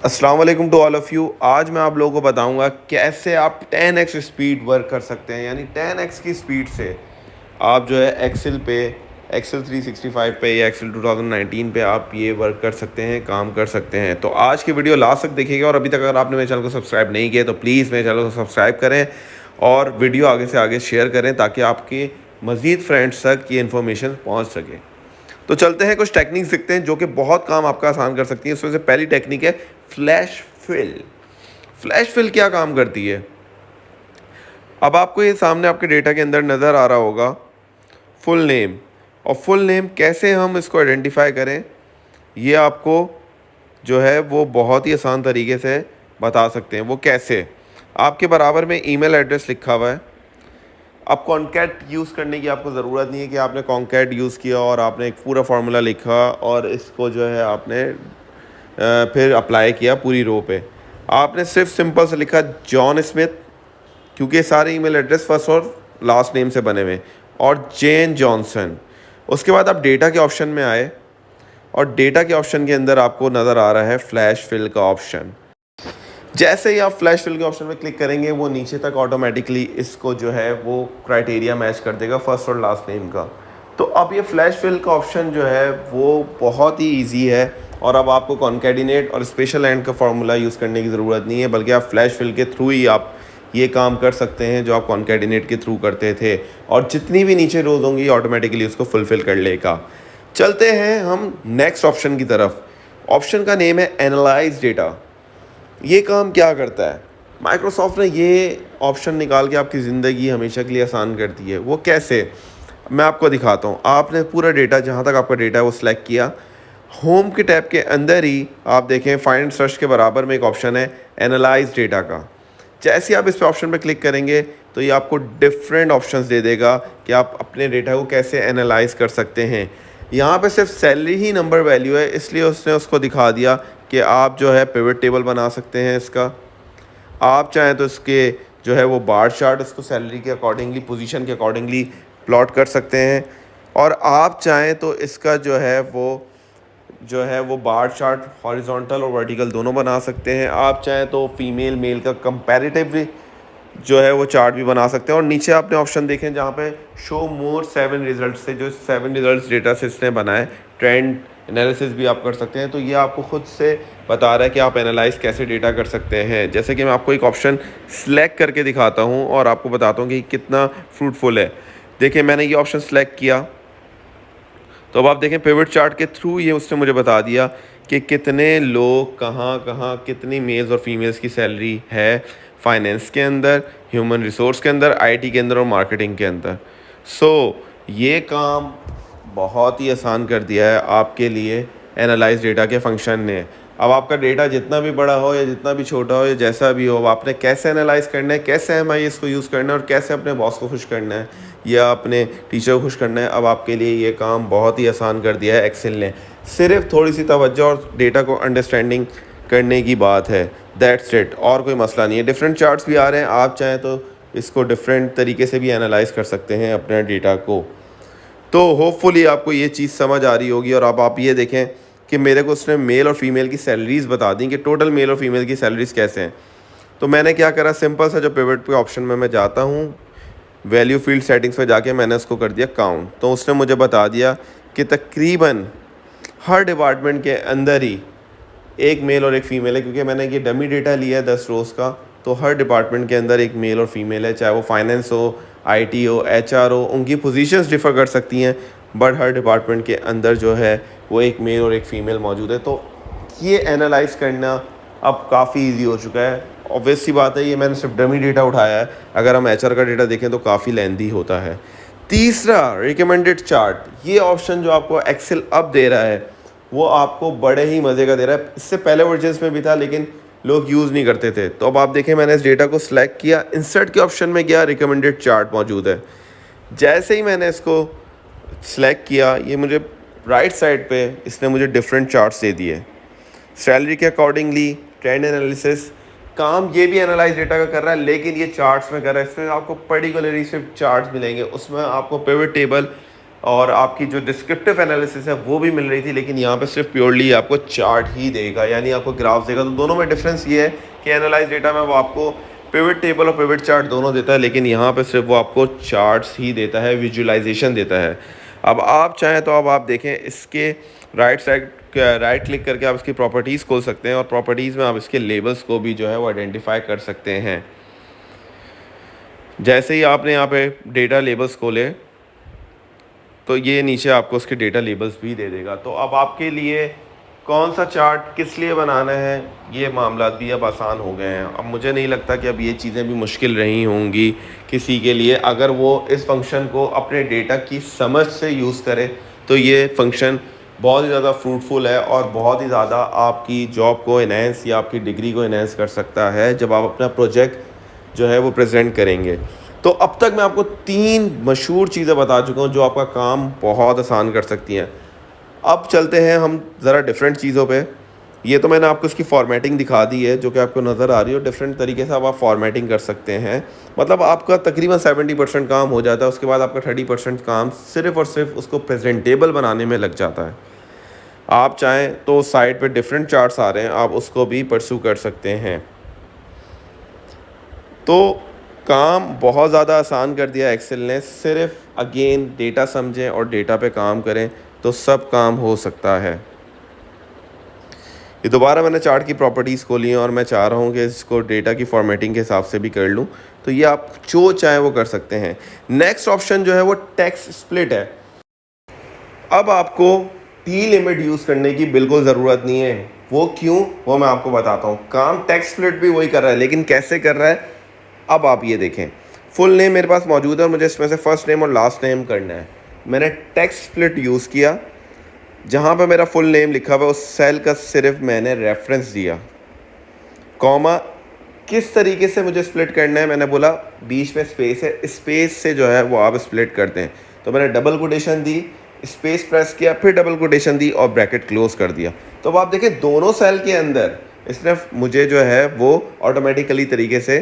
अस्सलाम वालेकुम to all of you. आज मैं आप लोगों को बताऊंगा कैसे आप 10x स्पीड वर्क कर सकते हैं, यानी 10x की स्पीड से आप जो है एक्सेल 365 पे या एक्सेल 2019 पे आप ये वर्क कर सकते हैं, काम कर सकते हैं। तो आज की वीडियो लास्ट तक देखिएगा, और अभी तक अगर आपने मेरे चैनल को सब्सक्राइब नहीं किया तो प्लीज़ मेरे चैनल को सब्सक्राइब करें और वीडियो आगे से आगे शेयर करें ताकि आपके मज़ीद फ्रेंड्स तक ये इन्फॉर्मेशन पहुँच सके। तो चलते हैं, कुछ टेक्निक सीखते हैं जो कि बहुत काम आपका आसान कर सकती है। उसमें से पहली टेक्निक है फ्लैश फिल। फ्लैश फिल क्या काम करती है? अब आपको ये सामने आपके डेटा के अंदर नज़र आ रहा होगा फुल नेम, और फुल नेम कैसे हम इसको आइडेंटिफाई करें, ये आपको जो है वो बहुत ही आसान तरीके से बता सकते हैं। वो कैसे? आपके बराबर में ईमेल एड्रेस लिखा हुआ है। अब कॉन्कैट यूज़ करने की आपको ज़रूरत नहीं है कि आपने कॉन्कैट यूज़ किया और आपने एक पूरा फार्मूला लिखा और इसको जो है आपने फिर अप्लाई किया पूरी रो पे। आपने सिर्फ सिंपल से लिखा जॉन स्मिथ, क्योंकि सारे ईमेल एड्रेस फर्स्ट और लास्ट नेम से बने हुए, और जेन जॉनसन। उसके बाद आप डेटा के ऑप्शन में आए और डेटा के ऑप्शन के अंदर आपको नज़र आ रहा है फ्लैश फिल का ऑप्शन। जैसे ही आप फ्लैश फिल के ऑप्शन में क्लिक करेंगे वो नीचे तक ऑटोमेटिकली इसको जो है वो क्राइटेरिया मैच कर देगा फर्स्ट और लास्ट नेम का। तो अब ये फ्लैश फिल का ऑप्शन जो है वो बहुत ही इजी है, और अब आपको कॉन्कैटिनेट और स्पेशल एंड का फार्मूला यूज़ करने की ज़रूरत नहीं है, बल्कि आप फ्लैश फिल के थ्रू ही आप ये काम कर सकते हैं जो आप कॉन्कैटिनेट के थ्रू करते थे, और जितनी भी नीचे रोज होंगी ऑटोमेटिकली उसको फुलफ़िल कर लेगा। चलते हैं हम नेक्स्ट ऑप्शन की तरफ। ऑप्शन का नेम है एनालाइज डेटा। ये काम क्या करता है? माइक्रोसॉफ्ट ने ये ऑप्शन निकाल के आपकी ज़िंदगी हमेशा के लिए आसान कर दी है। वो कैसे? मैं आपको दिखाता हूँ। आपने पूरा डेटा, जहाँ तक आपका डेटा है वो सिलेक्ट किया। होम के टैब के अंदर ही आप देखें फाइंड सर्च के बराबर में एक ऑप्शन है एनालाइज डेटा का। जैसे ही आप इस पे ऑप्शन पे क्लिक करेंगे तो ये आपको डिफरेंट ऑप्शंस दे देगा कि आप अपने डेटा को कैसे एनालाइज कर सकते हैं। यहाँ पे सिर्फ सैलरी ही नंबर वैल्यू है, इसलिए उसने उसको दिखा दिया कि आप जो है पिवट टेबल बना सकते हैं इसका। आप चाहें तो इसके जो है वो बार चार्ट इसको सैलरी के अकॉर्डिंगली, पोजीशन के अकॉर्डिंगली प्लॉट कर सकते हैं, और आप चाहें तो इसका जो है वो बार चार्ट हॉरिजॉन्टल और वर्टिकल दोनों बना सकते हैं। आप चाहें तो फीमेल मेल का कंपैरेटिवली जो है वो चार्ट भी बना सकते हैं। और नीचे आपने ऑप्शन देखें जहाँ पे शो मोर 7 रिजल्ट से, जो 7 रिजल्ट्स डेटा से इसने बनाए, ट्रेंड एनालिसिस भी आप कर सकते हैं। तो ये आपको खुद से बता रहा है कि आप एनालाइज कैसे डेटा कर सकते हैं। जैसे कि मैं आपको एक ऑप्शन सेलेक्ट करके दिखाता हूँ और आपको बताता हूँ कि कितना फ्रूटफुल है। देखिए, मैंने ये ऑप्शन सेलेक्ट किया तो अब आप देखें पिवट चार्ट के थ्रू ये उसने मुझे बता दिया कि कितने लोग कहाँ कहाँ कितनी मेल्स और फीमेल्स की सैलरी है, फाइनेंस के अंदर, ह्यूमन रिसोर्स के अंदर, आईटी के अंदर और मार्केटिंग के अंदर। ये काम बहुत ही आसान कर दिया है आपके लिए एनालाइज डेटा के फंक्शन ने। अब आपका डेटा जितना भी बड़ा हो या जितना भी छोटा हो या जैसा भी हो, आपने कैसे एनालाइज करना है, कैसे एमआई इसको यूज़ करना है और कैसे अपने बॉस को खुश करना है या अपने टीचर को खुश करना है, अब आपके लिए ये काम बहुत ही आसान कर दिया है एक्सेल ने। सिर्फ थोड़ी सी तवज्जो और डेटा को अंडरस्टैंडिंग करने की बात है, दैट्स इट, और कोई मसला नहीं है। डिफरेंट चार्ट्स भी आ रहे हैं, आप चाहें तो इसको डिफरेंट तरीके से भी एनालाइज कर सकते हैं अपने डेटा को। तो होपफुली आपको ये चीज़ समझ आ रही होगी। और अब आप ये देखें कि मेरे को उसने मेल और फीमेल की सैलरीज़ बता दी कि टोटल मेल और फीमेल की सैलरीज़ कैसे हैं। तो मैंने क्या करा, सिंपल सा जो पिवट पे ऑप्शन में मैं जाता हूँ, वैल्यू फील्ड सेटिंग्स पे जाके मैंने उसको कर दिया काउंट। तो उसने मुझे बता दिया कि तकरीबन हर डिपार्टमेंट के अंदर ही एक मेल और एक फ़ीमेल है, क्योंकि मैंने ये डमी डेटा लिया है 10 रोज़ का। तो हर डिपार्टमेंट के अंदर एक मेल और फीमेल है, चाहे वो फाइनेंस हो, आईटी हो, एचआर हो, उनकी पोजीशंस डिफ़र कर सकती हैं, बट हर डिपार्टमेंट के अंदर जो है वो एक मेल और एक फ़ीमेल मौजूद है। तो ये एनालाइज करना अब काफ़ी इजी हो चुका है। ऑब्वियस सी बात है, ये मैंने सिर्फ डमी डेटा उठाया है, अगर हम एचआर का डेटा देखें तो काफ़ी लेंदी होता है। तीसरा, रिकमेंडेड चार्ट। ये ऑप्शन जो आपको एक्सेल अब दे रहा है वो आपको बड़े ही मज़े का दे रहा है। इससे पहले वर्जन्स में भी था लेकिन लोग यूज़ नहीं करते थे। तो अब आप देखें, मैंने इस डेटा को सिलेक्ट किया, इंसर्ट के ऑप्शन में गया, रिकमेंडेड चार्ट मौजूद है। जैसे ही मैंने इसको सिलेक्ट किया, ये मुझे राइट साइड पे इसने मुझे डिफरेंट चार्ट्स दे दिए सैलरी के अकॉर्डिंगली। ट्रेंड एनालिसिस काम ये भी एनालाइज डेटा का कर रहा है, लेकिन ये चार्ट्स में कर रहा है। इसमें आपको पर्टिकुलरली सिर्फ चार्ट्स मिलेंगे, उसमें आपको पिवट टेबल और आपकी जो डिस्क्रिप्टिव एनालिसिस है वो भी मिल रही थी, लेकिन यहाँ पे सिर्फ प्योरली आपको चार्ट ही देगा, यानी आपको ग्राफ देगा। तो दोनों में डिफरेंस ये है कि एनालाइज डेटा में वो आपको पिवट टेबल और पिवट चार्ट दोनों देता है, लेकिन यहाँ पे सिर्फ वो आपको चार्ट्स ही देता है, विजुअलाइजेशन देता है। अब आप चाहें तो अब आप देखें इसके राइट क्लिक करके आप इसकी प्रॉपर्टीज़ खोल सकते हैं, और प्रॉपर्टीज़ में आप इसके लेबल्स को भी जो है वो आइडेंटिफाई कर सकते हैं। जैसे ही आपने यहाँ पे डेटा लेबल्स खोले तो ये नीचे आपको उसके डेटा लेबल्स भी दे देगा। तो अब आपके लिए कौन सा चार्ट किस लिए बनाना है, ये मामला भी अब आसान हो गए हैं। अब मुझे नहीं लगता कि अब ये चीज़ें भी मुश्किल रही होंगी किसी के लिए, अगर वो इस फंक्शन को अपने डेटा की समझ से यूज़ करे तो ये फंक्शन बहुत ही ज़्यादा फ्रूटफुल है और बहुत ही ज़्यादा आपकी जॉब को इन्हेंस या आपकी डिग्री को इन्हेंस कर सकता है जब आप अपना प्रोजेक्ट जो है वो प्रेजेंट करेंगे। तो अब तक मैं आपको 3 मशहूर चीज़ें बता चुका हूँ जो आपका काम बहुत आसान कर सकती हैं। अब चलते हैं हम ज़रा डिफरेंट चीज़ों पे। ये तो मैंने आपको इसकी फॉर्मेटिंग दिखा दी है जो कि आपको नज़र आ रही है, डिफरेंट तरीके से अब आप फॉर्मेटिंग कर सकते हैं। मतलब आपका तकरीबन 70% काम हो जाता है, उसके बाद आपका 30% काम सिर्फ़ और सिर्फ उसको प्रेजेंटेबल बनाने में लग जाता है। आप चाहें तो साइट पे डिफरेंट चार्ट्स आ रहे हैं, आप उसको भी परस्यू कर सकते हैं। तो काम बहुत ज़्यादा आसान कर दिया एक्सेल ने। सिर्फ अगेन डेटा समझें और डेटा पे काम करें तो सब काम हो सकता है। ये दोबारा मैंने चार्ट की प्रॉपर्टीज़ खोली हैं और मैं चाह रहा हूँ कि इसको डेटा की फॉर्मेटिंग के हिसाब से भी कर लूँ, तो ये आप जो चाहें वो कर सकते हैं। नेक्स्ट ऑप्शन जो है वो टेक्स्ट स्प्लिट है। अब आपको टी लिमिट यूज़ करने की बिल्कुल ज़रूरत नहीं है। वो क्यों, वो मैं आपको बताता हूँ। काम टेक्स्ट स्प्लिट भी वही कर रहा है, लेकिन कैसे कर रहा है अब आप ये देखें। फुल नेम मेरे पास मौजूद है और मुझे इसमें से फर्स्ट नेम और लास्ट नेम करना है। मैंने टेक्स्ट स्प्लिट यूज़ किया, जहाँ पे मेरा फुल नेम लिखा हुआ है उस सेल का सिर्फ मैंने रेफरेंस दिया, कॉमा किस तरीके से मुझे स्प्लिट करना है मैंने बोला बीच में स्पेस है, स्पेस से जो है वो आप स्प्लिट करते हैं। तो मैंने डबल कोटेशन दी, स्पेस प्रेस किया, फिर डबल कोटेशन दी और ब्रैकेट क्लोज कर दिया। तो अब आप देखें दोनों सेल के अंदर इसने मुझे जो है वो ऑटोमेटिकली तरीके से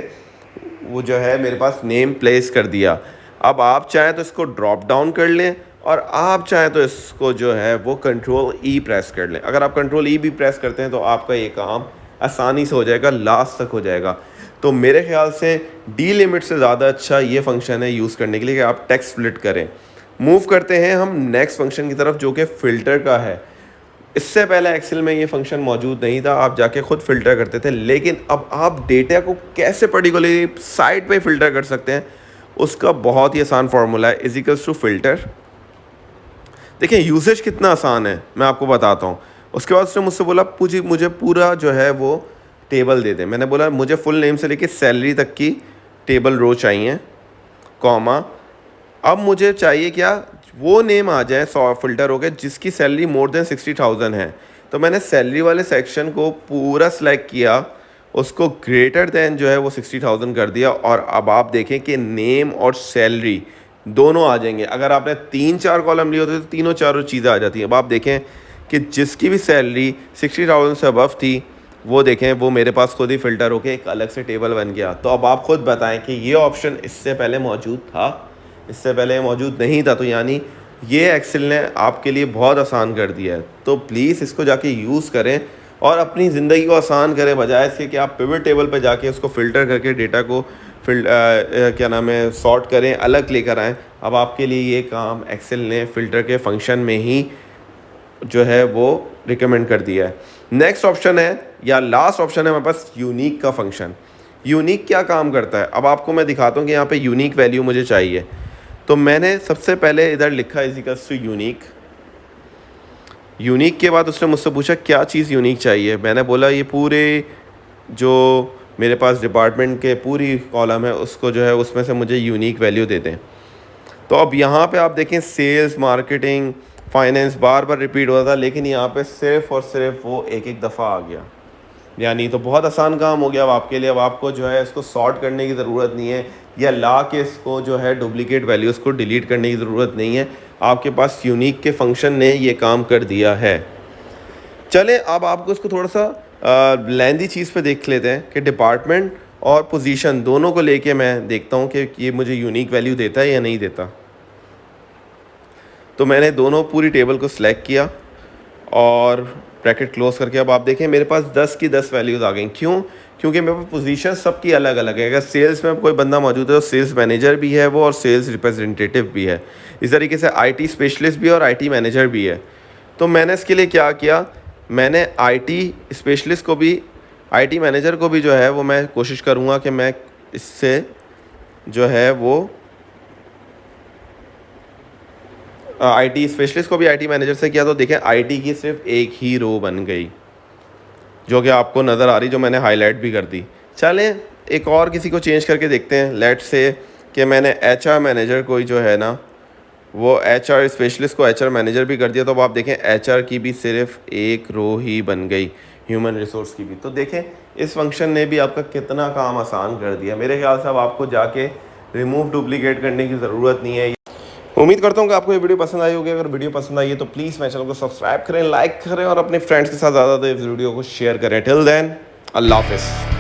वो जो है मेरे पास नेम प्लेस कर दिया। अब आप चाहें तो इसको ड्रॉप डाउन कर लें और आप चाहें तो इसको जो है वो कंट्रोल ई प्रेस कर लें। अगर आप कंट्रोल ई भी प्रेस करते हैं तो आपका ये काम आसानी से हो जाएगा, लास्ट तक हो जाएगा। तो मेरे ख्याल से डी लिमिट से ज़्यादा अच्छा ये फंक्शन है यूज़ करने के लिए कि आप टेक्स्ट स्प्लिट करें। मूव करते हैं हम नेक्स्ट फंक्शन की तरफ जो कि फ़िल्टर का है। इससे पहले एक्सेल में ये फंक्शन मौजूद नहीं था, आप जाके खुद फ़िल्टर करते थे, लेकिन अब आप डेटा को कैसे पर्टिकुलरली साइट पे फ़िल्टर कर सकते हैं उसका बहुत ही आसान फार्मूला है, इज इक्वल्स टू फ़िल्टर। देखिए यूसेज कितना आसान है मैं आपको बताता हूँ। उसके बाद उसने मुझसे बोला मुझे पूरा जो है वो टेबल दे दे। मैंने बोला मुझे फुल नेम से लेके सैलरी तक की टेबल रो चाहिए, कॉमा अब मुझे चाहिए क्या, वो नेम आ जाए फ़िल्टर हो गया जिसकी सैलरी मोर देन 60,000 है। तो मैंने सैलरी वाले सेक्शन को पूरा सेलेक्ट किया, उसको ग्रेटर देन जो है वो 60,000 कर दिया, और अब आप देखें कि नेम और सैलरी दोनों आ जाएंगे। अगर आपने 3-4 कॉलम लिए होते तो तीनों चारों चीज़ें आ जाती हैं। अब आप देखें कि जिसकी भी सैलरी 60,000 से अबव थी वो देखें वो मेरे पास खुद ही फ़िल्टर होके एक अलग से टेबल बन गया। तो अब आप खुद बताएं कि ये ऑप्शन इससे पहले मौजूद था, इससे पहले मौजूद नहीं था। तो यानी ये एक्सेल ने आपके लिए बहुत आसान कर दिया है। तो प्लीज़ इसको जाके यूज़ करें और अपनी ज़िंदगी को आसान करें, बजाय इसके कि आप पिवट टेबल पर जाके उसको फ़िल्टर करके डेटा को क्या नाम है सॉर्ट करें, अलग लेकर आएँ। अब आपके लिए ये काम एक्सेल ने फ़िल्टर के फंक्शन में ही जो है वो रिकमेंड कर दिया है। नेक्स्ट ऑप्शन है या लास्ट ऑप्शन है हमारे पास यूनिक का फंक्शन। यूनिक क्या काम करता है अब आपको मैं दिखाता हूँ कि यहाँ पे यूनिक वैल्यू मुझे चाहिए। तो मैंने सबसे पहले इधर लिखा is equals to unique. Unique के बाद उसने मुझसे पूछा क्या चीज़ यूनिक चाहिए। मैंने बोला ये पूरे जो मेरे पास डिपार्टमेंट के पूरी कॉलम है उसको जो है उसमें से मुझे यूनिक वैल्यू दे दें। तो अब यहाँ पे आप देखें सेल्स, मार्केटिंग, फाइनेंस बार बार रिपीट होता था, लेकिन यहाँ पे सिर्फ और सिर्फ वो एक एक दफ़ा आ गया। यानी तो बहुत आसान काम हो गया अब आपके लिए। अब आपको जो है इसको सॉर्ट करने की ज़रूरत नहीं है या ला के इसको जो है डुप्लीकेट वैल्यूज़ को डिलीट करने की ज़रूरत नहीं है। आपके पास यूनिक के फंक्शन ने ये काम कर दिया है। चलें अब आपको इसको थोड़ा सा लेंदी चीज़ पे देख लेते हैं कि डिपार्टमेंट और पोजीशन दोनों को लेके मैं देखता हूँ कि ये मुझे यूनिक वैल्यू देता है या नहीं देता। तो मैंने दोनों पूरी टेबल को सिलेक्ट किया और ब्रैकेट क्लोज करके अब आप देखें मेरे पास 10 की 10 वैल्यूज़ आ गई। क्यों? क्योंकि मेरे पास पोजीशन सबकी अलग अलग है। अगर सेल्स में कोई बंदा मौजूद है तो सेल्स मैनेजर भी है वो और सेल्स रिप्रेजेंटेटिव भी है। इस तरीके से आईटी स्पेशलिस्ट भी है और आईटी मैनेजर भी है। तो मैंने इसके लिए क्या किया, मैंने आईटी स्पेशलिस्ट को भी, आईटी मैनेजर को भी जो है वो मैं कोशिश करूँगा कि मैं इससे जो है वो आईटी स्पेशलिस्ट को भी आईटी मैनेजर से किया। तो देखें आईटी की सिर्फ एक ही रो बन गई जो कि आपको नज़र आ रही, जो मैंने हाईलाइट भी कर दी। चलें एक और किसी को चेंज करके देखते हैं। लेट्स से कि मैंने एचआर मैनेजर कोई जो है ना वो एचआर स्पेशलिस्ट को एचआर मैनेजर भी कर दिया। तो अब आप देखें एचआर की भी सिर्फ एक रो ही बन गई, ह्यूमन रिसोर्स की भी। तो देखें इस फंक्शन ने भी आपका कितना काम आसान कर दिया। मेरे ख्याल से अब आपको जाके रिमूव डुप्लीकेट करने की ज़रूरत नहीं है। उम्मीद करता हूँ कि आपको ये वीडियो पसंद आई होगी। अगर वीडियो पसंद आई है तो प्लीज़ मेरे चैनल को सब्सक्राइब करें, लाइक करें और अपने फ्रेंड्स के साथ ज़्यादा इस वीडियो को शेयर करें। टिल देन अल्लाह हाफिज़।